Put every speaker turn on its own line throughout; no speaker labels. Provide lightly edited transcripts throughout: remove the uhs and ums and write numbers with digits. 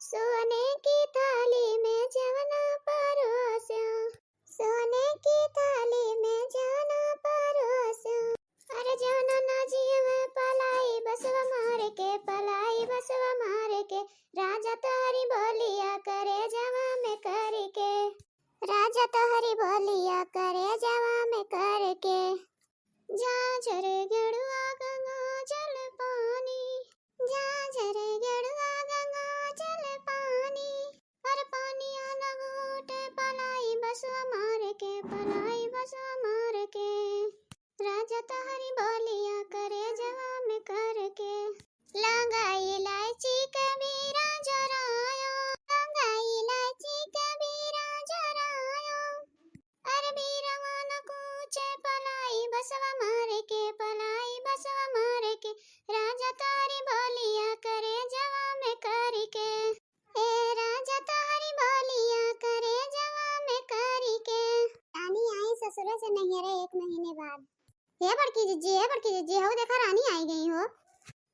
सोने की थाली में जवना परोस्या, सोने की थाली में जवना परोस्या। अरे जवना ना जीवे पलाई बसवा मार के, पलाई बसवा मार के। राजा तोहरी बोलिया करे जवा में करके, राजा तोहरी बोलिया करे जवा में करके। झाझर गेड़ुआ गंगा जल पानी, झाझर गेड़ुआ गंगा जल पानी। पर पानिया न घूटे पलाई बसवा मार के, पलाई बसवा मार के। राजा तोहरी बोलिया करे जवा में करके। लंगाई इलायची कबीरा जरायो, लंगाई इलायची कबीरा जरायो। अरे बीरवा न कूचे पलाई बसवा मार के, पलाई बसवा मार के। राजा तारी बोलिया करे जवा में करके, ए राजा तारी बोलिया करे जवा में करके। रानी आई ससुर से नैहरे 1 महीने बाद। हे बड़की जीजी हो देखा रानी आई गई हो।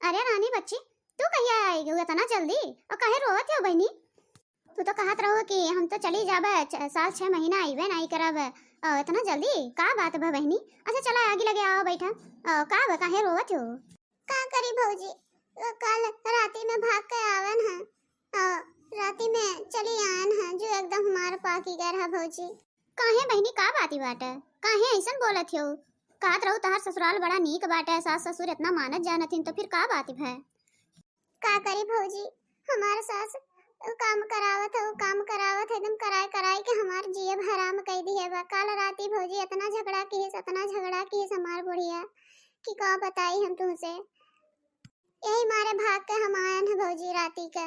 अरे रानी बच्ची तू कहिया आई गई इतना जल्दी और कहे रोवत हो बहनी? तू तो कहत रहो कि हम तो चली जाबे 7 6 महीना आईबे नहीं करब, इतना जल्दी का बात बा बहनी? अच्छा चला आगे लगे आओ बैठा। का बा काहे रोवत हो? का करी भौजी, कल राती में भाग के आवन है, राती में चली आन है जो एकदम हमारे पाकी गए रहा भौजी। काहे बहनी का बाती बाटे, काहे ऐसन बोलत हो? कहत रहो तहार ससुराल बड़ा नीक बाटे, सास ससुर इतना मानत जानथिन तो फिर का बात है? का करी भौजी, हमारे सास काम करावत है, वो काम करावत है एकदम कराए कराए के हमार जिए हराम कह दी है। कल राती भौजी इतना झगड़ा की हमार बुढ़िया कि का बताई हम तुमसे। यही मारे भाग के हम आए हैं भौजी राती का।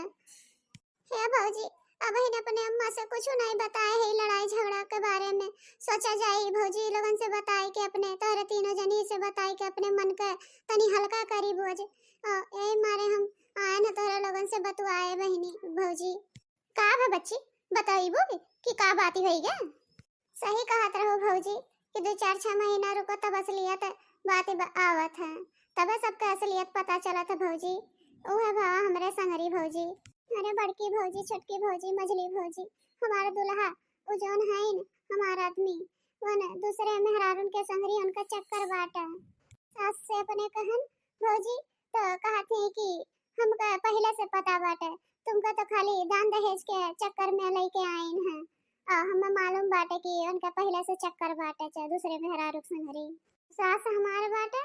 हे भौजी अब ही अपने अम्मा से कुछ नहीं बताए है लड़ाई झगड़ा के बारे में। सोचा जाए भौजी लोगन से बताई के अपने तोहरे तीनों जनी से बताई के अपने मन का तनी हल्का करी बोझ। यही मारे हम आए न तोहरे लोगन से बतवाए बहनी भौजी। का है बच्ची बताइबो कि का बात हुई गे? सही कहत रहो भौजी कि 2-4-6 महीना रुको तब असलियत बात आवत है, तब सबका असलियत पता चलत है भौजी। ओ है भावा हमरे संगरी भौजी। अरे बड़की भौजी, छोटकी भौजी, मझली भौजी, हमारा दुल्हा वो जौन है न हमारा आदमी वो न दूसरे मेहरारून के संगरी उनका चक्कर बाटा। सास से अपने कहन भौजी तो कहती कि हमका पहले से पता बाटे, तुमका तो खाली दान दहेज के चक्कर में लेके आइन हैं। हमें मालूम बाटे कि उनका पहले से चक्कर बाटे चाहे दूसरे मेहरारू संगरी। सास हमारे बाटे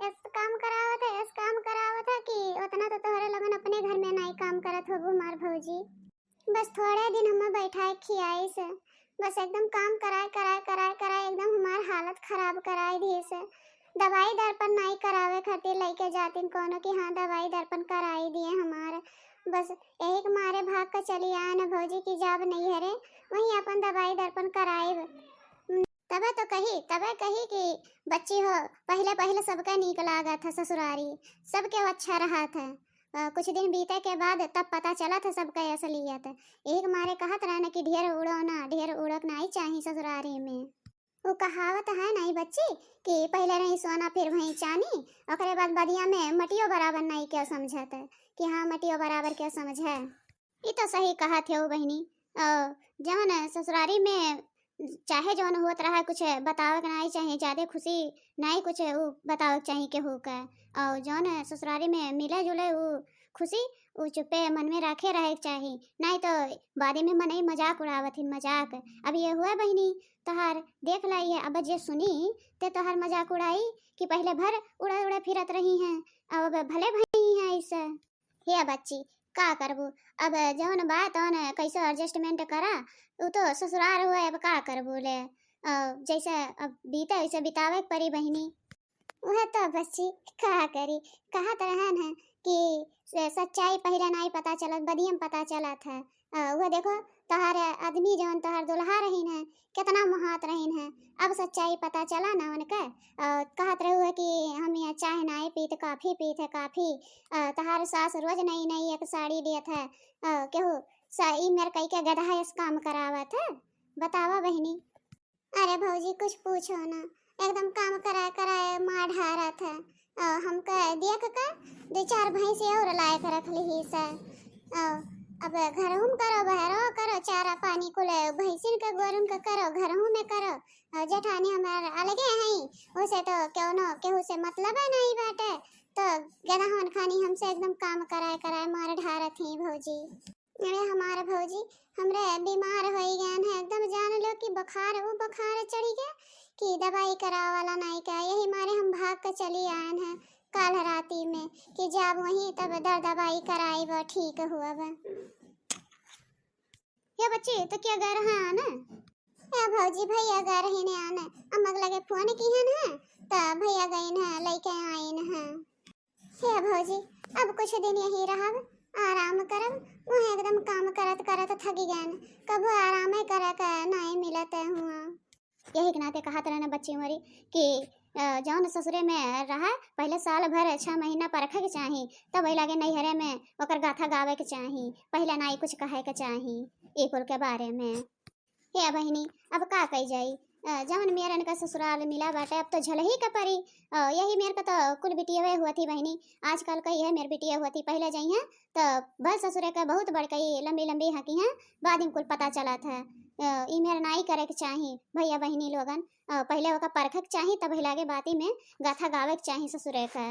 इस काम करावत है कि उतना तो तोहरे लगन अपने घर में नहीं काम करत हो हमार भौजी। बस थोड़े दिन हमें बैठाए खियाई से बस एकदम काम कराए एकदम हमार हालत खराब कराई दी से। दवाई दर्पण नहीं करावे खातिर लेके जातिन कोनो कि हाँ दवाई दर्पण कराई दिए हमारे। बस एक मारे भाग कर चली आए न भौजी की जाब नहीं हरे वहीं अपन दवाई दर्पण कराए। तबे कही कि बच्ची हो पहले सबका नीक लागा था ससुरारी, सबके अच्छा रहा था। कुछ दिन बीते के बाद तब पता चला था सबका असलियत। एक मारे कहत रहना कि ढेर उड़क नहीं चाहिए ससुरारी में। वो कहावत है नहीं बच्ची कि पहले नहीं सोना फिर वहीं चानी, और बाद बदिया में मटियो बराबर नहीं क्या समझत कि हाँ मटियो बराबर क्या समझ है। ये तो सही कहा थे वो बहनी। जवन ससुरारी में चाहे जवन होत रहा कुछ बतावे के नहीं चाहिए, ज्यादा खुशी नहीं कुछ वो बतावे चाहिए के हो का। और जवन ससुरारी में मिले जुले वो खुशी वो चुपे मन में रखे रहे चाहिए, नहीं तो बाद में मन ही मजाक उड़ावत मजाक। अब ये हुआ बहनी तोहार देख लाई है, अब जे सुनी ते तोहार मजाक उड़ाई कि पहले भर उड़ा फिरत रही हैं अब भले भई हैं ऐसे। हे बच्ची का करबो, अब जवन बात on कैसे एडजस्टमेंट करा वो तो ससुराल हुआ, अब का करबो ले। जैसे अब बीता वैसे बितावे परी बहनी। वह तो बच्ची का करी, कहा तरहन है कि सच्चाई पहले नहीं पता चलत बदियम पता चला था। वह देखो तोहार आदमी जवन तोहार दुल्हा रहीन है कितना मुहात रहीन है, अब सच्चाई पता चला ना उनका। कहत रहे कि हम यहाँ चाय नहीं पीते काफ़ी पीते काफ़ी। तोहार सास रोज नई नई एक साड़ी दियत है, केहू ई मेरे कई के गधा इस काम करावत है, बतावा बहनी। अरे भौजी कुछ पूछो ना, एकदम काम कराए मार ढारा था। हमका देख कर 2-4 भैंसे और लाए कर रख ली से। अब घरहू में करो बहरो करो चारा पानी को ले भैंसिन का गोरुन का करो घरहू में करो और जेठानी हमार अलगे हैं उसे तो क्यों न केहू से मतलब है नहीं बाटे तो गदहन खानी हमसे एकदम काम कराए कराए मार ढारत ही भौजी। अरे हमारे भौजी हमरे बीमार हो गए हैं एकदम जान लो कि बुखार वो बुखार चढ़ी गया कि दवाई करावे वाला नहीं का यही मारे हम भाग कर चली आए हैं कल राती में कि जब वहीं तब दवाई कराई वो ठीक हुआ बा। ये बच्चे तो क्या गा रहा है ना ए भौजी भैया गा रहे ने आना अम्मा लगे फोन की है ना तो भैया गए ना लेके आए ना हे भौजी अब कुछ दिन यही रहा आराम करब वह एकदम काम करत करत थक गए कब आराम करे का नहीं मिलते हुआ यही के नाते कहा तरह बच्ची मरी कि जौन ससुरे में रहा पहले साल भर 6 महीना परखे के चाही तब लगे नैहरे में ओकर गाथा गावे के चाही पहले नाई कुछ कहे के चाही एक कुल के बारे में। हे बहनी अब का कही जाई जौन मेरन का ससुराल मिला बाटे अब तो झल ही का परी यही मेरे का तो कुल बिटिया हुआ थी बहनी आजकल कही है मेरी बिटिया हुआ थी पहले जाई है तो बस ससुरे का बहुत बड़कई लंबी लंबी हकी है बाद में कुल पता चला था ई मेरा नाई करे के चाही भैया बहनी लोगन पहले ओका परखक चाही तब लागे बाती में गाथा गावे के चाही ससुरे का।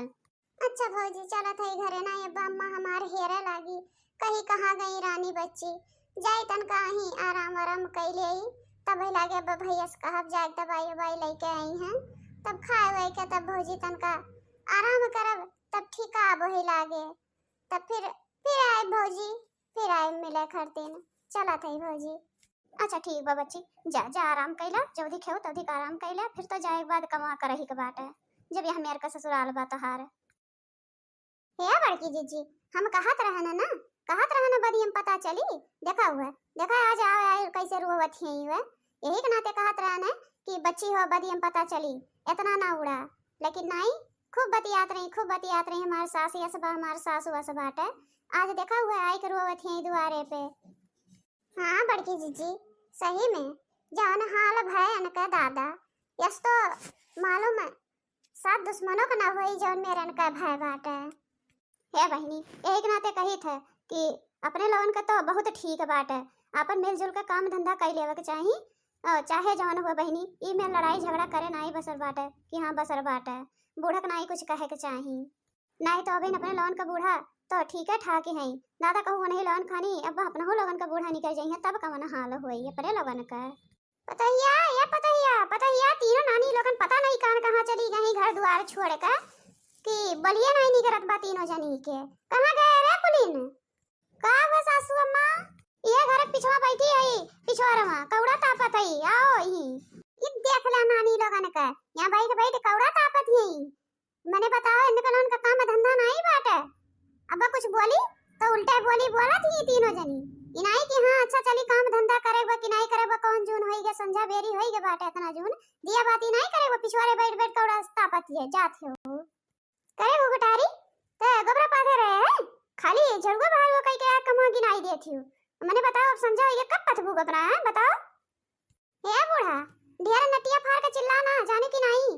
अच्छा भौजी चला था घरे ना ये अम्मा हमार हेरे लागी कहीं कहाँ गई रानी बच्ची जाई तन कहीं आराम आराम कैले आई तब लागे भैया से कहब जाए दवाई ववाई लेके आई हैं तब खाए वाए के तब भौजी तन का आराम करब तब ठीक आब वही लागे तब फिर आए भौजी फिर आए मिले खरते न चला था भौजी। अच्छा ठीक बा बच्ची जा जा आराम कैला जल्दी खेओ तभी आराम कैला फिर तो जाए बाद कमा कर ही के बाट है जब यह मेरे का ससुराल बा तोहार हे बड़की जीजी हम कहत रहना ना कहत रहना बदी हम पता चली देखा हुआ देखा आज आए कैसे रोवत है यही के नाते कहत रहना कि बच्ची हो बदी हम पता चली इतना ना उड़ा लेकिन नहीं खूब बतियात रही हमारे सास या सब हमारे सासू सब बाटे आज देखा हुआ आई के रोवत है द्वारे पे। हाँ बड़की जीजी सही में जान हाल भयन का दादा यस तो मालूम है सात दुश्मनों का ना हुई जौन मेरन का भय बाटे। हे बहनी एक नाते कही थे कि अपने लोगन का तो बहुत ठीक बात है अपन मिलजुल का काम धंधा कर लेवे के चाहिए चाहे जवन हुआ बहनी ई में लड़ाई झगड़ा करे नहीं बसर बात है कि हाँ बसर बात है बूढ़ा का नहीं कुछ कहे के चाहिए नहीं तो अभी अपने लोगन का बूढ़ा तो ठीक है ठाक है दादा कहूँ नहीं लोगन खानी अब अपना हो लोगन का बूढ़ा निकल जाइए तब कवन हाल हुई है परे लोगन का पतैया तीनों नानी लोगन पता नहीं कहाँ चली गई घर द्वार छोड़ कर कि बलिया नहीं करत बा तीनों जनी के कहां गए रे कुलीन का हो सासू अम्मा ये घर पिछवा बैठी है पिछवारवा कौड़ा तापत है आओ ई देख ला नानी लोगन का यहां बैठ बैठ कौड़ा तापत है मैंने बताओ इनका लोन का काम धंधा नहीं बाटे अब कुछ बोली तो उल्टे बोली बोला थी तीनों जनी इनाई कि हां अच्छा चली काम धंधा करेबा कि नहीं करेबा कौन जून होई गे संझा बेरी होई गे बाटे इतना जून दिया बाती नहीं करेबा पिछवारे बैठ बैठ कौड़ा तापत है जात हो करे वो गुटारी ते गोबरा पाथे रहे हैं खाली झड़गो बाहर वो कई के कमा गिनाई देती हूं मैंने बताओ अब समझाओ ये कब पथबू गोबरा है बताओ हे बूढ़ा ढेर नटिया फाड़ के चिल्लाना जाने की नहीं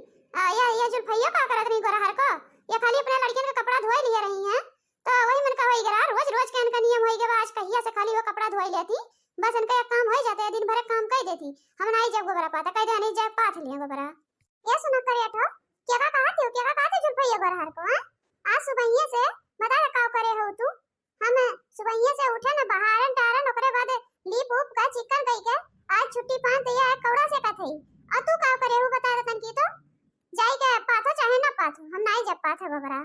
ये जुल्फैया का करत नहीं गोरा हर को ये खाली अपने लड़कियन का कपड़ा धोई लिए रही हैं तो वही मन का वही गरा रोज रोज के इनका नियम होई के आज कहिया से खाली वो कपड़ा धोई लेती बस इनका एक काम हो जाते दिन भर काम कर देती हम नहीं जब गोबरा पाता कह दे नहीं जब पाथ लिया गोबरा ये सुना करे तो क्या कहते जुल्फैया गोरा हर को आज सुबह से बता का करे हो तू हम सुबह से उठे ना बहारन टारन ओकरे बाद लीप उप का चिकन कई के आज छुट्टी पान दिया है कौड़ा से कथई आ तू का करे हो बता रतन की तो जाई के पाथो चाहे ना पाथो हम नहीं जब पाथो गोबरा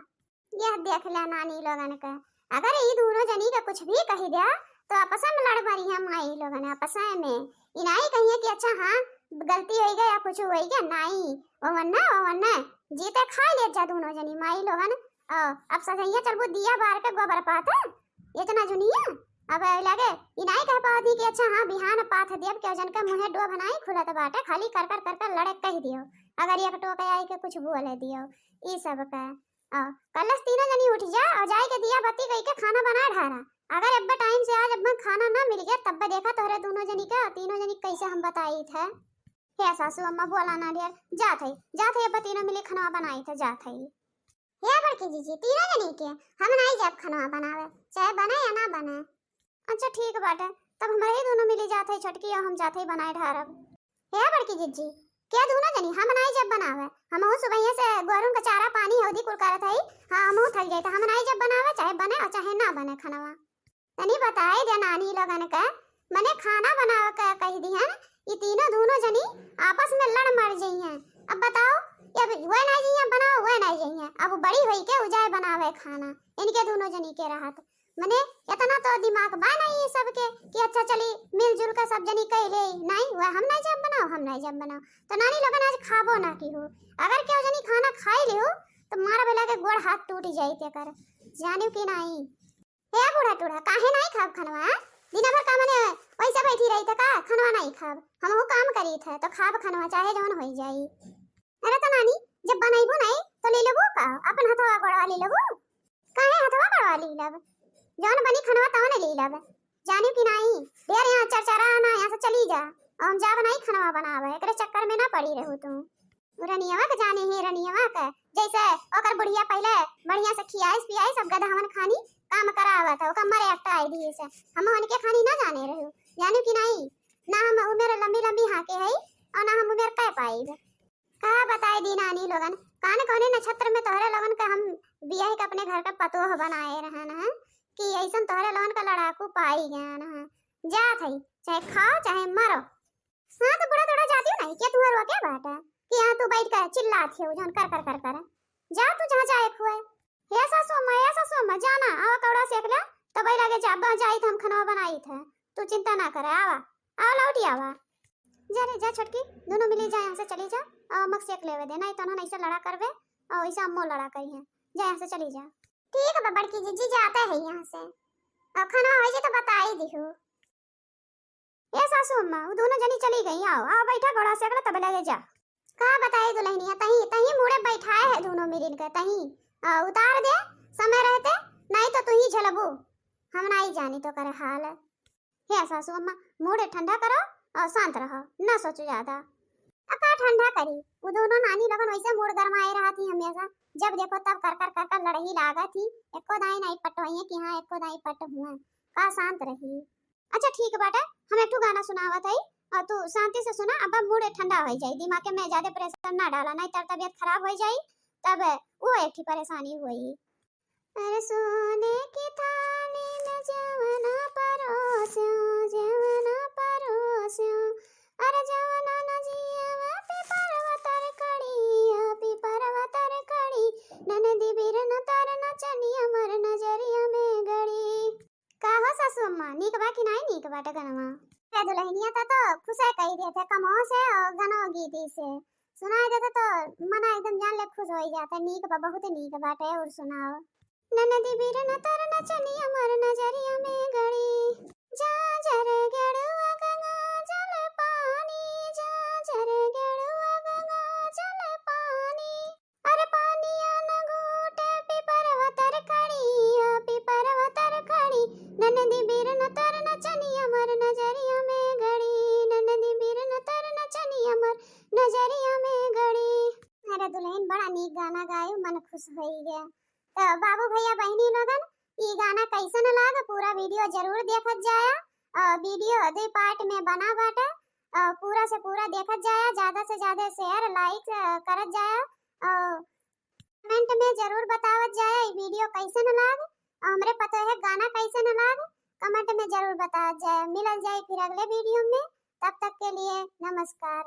यह देख ले नानी लोगन का अगर ई दोनों जनी का कुछ भी कही दिया तो आपस में लड़ पड़ी हम आई लोगन आपस में इनाई कहिए कि अच्छा हां गलती हो गई या कुछ हो गया नहीं ओ वन्ना जीते खा ले जा दोनों जनी माई लोगन अब सजैया चलबो दिया बार के गोबर पात इतना जुनिया अब लगे इनाई कह पाती कि अच्छा हां बिहान पाथ देव के जन का मुंह डो बनाई खुलत बाटे खाली कर लड़े कह दियो अगर एक टोके आई के कुछ बोले दियो ई सब का कलस तीनों जनी उठ जा और जाए के दिया बत्ती कई के खाना बना ढारा अगर अब टाइम से आज अब खाना ना मिल गया तब देखा तोहरे दोनों जनी का तीनों जनी कैसे हम बताई थे हे सासू अम्मा बोला ना ढेर जात है अब तीनों मिले खाना बनाई थे जात है हे बड़की जीजी तीनों जनी के हम नहीं जब खाना बनावे चाहे बने या ना बने अच्छा ठीक बाटे, तब हमारे ही दोनों मिली जात है छोटकी और हम जाते ही बनाए ढारब। हे बड़की जिज्जी, क्या दोनों जनी हम बनाई जब बनावे, हमहू सुबह से गोरुन का चारा पानी हौदी कुल करत हई। हां हमहू थक जाई त हम बनाई जब बनावे, चाहे बने और चाहे ना बने खानावा। तनी बताई दे नानी लोगन का मने खाना बनावे का कह दी है, ये तीनों दोनों जनी आपस में लड़ मर जई हैं। अब बताओ ये वह नहीं जइया बनाओ वह नहीं जइया, अब बड़ी हुई के उजाय बनावे खाना इनके दोनों जनी के रहत। मने इतना तो दिमाग बा नहीं सबके कि अच्छा चली मिलजुल कर सब जनी कह ले, नहीं वह हम नहीं जब बनाओ हम नहीं जब बनाओ। तो नानी लोगन आज खाबो ना की हो, अगर केउ जनी खाना खाई लियो तो मारा बेला के गोड़ हाथ टूट जाई ते कर जानियो कि नहीं। हे बूढ़ा टूढ़ा काहे नहीं खाब खनवा, दिन भर का मने वैसे बैठी रही त का खनवा नहीं खाब, हमहू काम करी थे तो खाब खनवा चाहे जवन होई जाई। अरे तो नानी जब बनाइबो नहीं तो ले लेबो का अपन हथवा गोड़वा ले लेबो, काहे हथवा गोड़वा ले लब, जवन बनी खनवा तवन ले लब जानियो कि नहीं। देर यहाँ चरचरा ना यहाँ से चली जा और हम जा बनाई खनवा बनावे, एकरे चक्कर में ना पड़ी रहू तू। रनियावा के जाने ही रनियावा के जैसे ओकर बुढ़िया पहले बढ़िया से खियाइस पियाइस सब गधा मन खानी काम करावत ओकर मरे एकटा आई दी से हम उनके खानी ना जाने रहू जानियो कि नहीं। ना हम उम्र लंबी लंबी हाके है और ना हम उम्र कह पाई का बताए दी नानी लोगन कान कोने नक्षत्र में तोहरे लोगन का हम बियाह के अपने घर का पतोह बनाए रहन है कि ऐसन तोहरे लोगन का लड़ाकू पाई गया ना जा थई चाहे खाओ चाहे मरो। हां तो बड़ा थोड़ा जाती नहीं क्या तू रो क्या बात है कि यहां तू बैठ कर चिल्लाती हो जन कर कर कर जा तू जहां जाए खुए। हे सासू मां जाना आवा कौड़ा सेक ले तो भाई लगे जा जाई हम खाना बनाई थे, तू चिंता ना करे आवा आओ लौटी आवा। जा रे जा छोटकी दोनों मिली जा यहां से चली जा और मक सेक लेवे दे नहीं तो ना ऐसे लड़ा करबे और ऐसा अम्मो लड़ा करी है, जा यहां से चली जा। ठीक है बड़की जीजी जाता है यहां से और खाना हो जाए तो बता ही दिहो। ए सासू अम्मा वो दोनों जनी चली गई, आओ आओ बैठा घोड़ा सेक ले तब लगे जा। का बताई दुल्हनिया तही तही मुड़े बैठाए है दोनों मिलिन के तही उतार दे समय रहते नहीं तो तू ही झलबू हम नहीं जानी तो करे हाल। हे सासू अम्मा मुड़े ठंडा करो और शांत रहो ना सोचो ज्यादा। अका ठंडा करी वो दोनों नानी लगन वैसे मूड गरमाए रहा थी हमेशा, जब देखो तब कर कर कर लड़ही लागा थी, एको दाई नहीं पटवाइए कि हां एको दाई पट हुआ का शांत रही। अच्छा ठीक बाटे हम एक गाना सुनावत हई और तू शांति से सुना, अब मूड ठंडा हो जाई दिमाग में ज्यादा प्रेशर ना डाला नहीं तर तबीयत खराब हो जाई तब वो एक ही परेशानी हुई। अरे सोने की थाली में जवना परोस्यो अरे जवना न जियावा पिपरवतर कड़ी ननदी बिरन तर नचनिया मर नजरिया में गड़ी। का हो सासू अम्मा नीक बा कि नहीं नीक बाटे गनवा। ए दुल्हनिया तो खुशे कही दे थे कमो से और गनो गीती से सुनाई देते तो मना एकदम जान ले खुश हो जाता, नीक बा बहुत नीक बाटे और सुनाओ। ननदी बिरन तर नचनिया मर नजरिया में गड़ी जा जरे गेड़ुआ गंगा जल पानी जा जरे गेड़ुआ गंगा जल पानी अरे पानिया न घूटे पिपरवतर कड़ी ननदी बिरन तर नचनिया मर नजरिया में गड़ी ननदी बिरन तर नचनिया मर नजरिया में गड़ी। अरे दुल्हन बड़ा नीक गाना गायो मन खुश हो गया। तो बाबू भैया बहनी लोगन ये गाना कैसन लागा पूरा वीडियो जरूर देखत जाया और वीडियो दो पार्ट में बना बाटे और पूरा से पूरा देखत जाया, ज्यादा से ज्यादा शेयर लाइक करत जाया और कमेंट में जरूर बतावत जाया ये वीडियो कैसन लाग और हमरे पता है गाना कैसन लाग कमेंट में जरूर बतावत जाया। मिलल जाए फिर अगले वीडियो में, तब तक के लिए नमस्कार।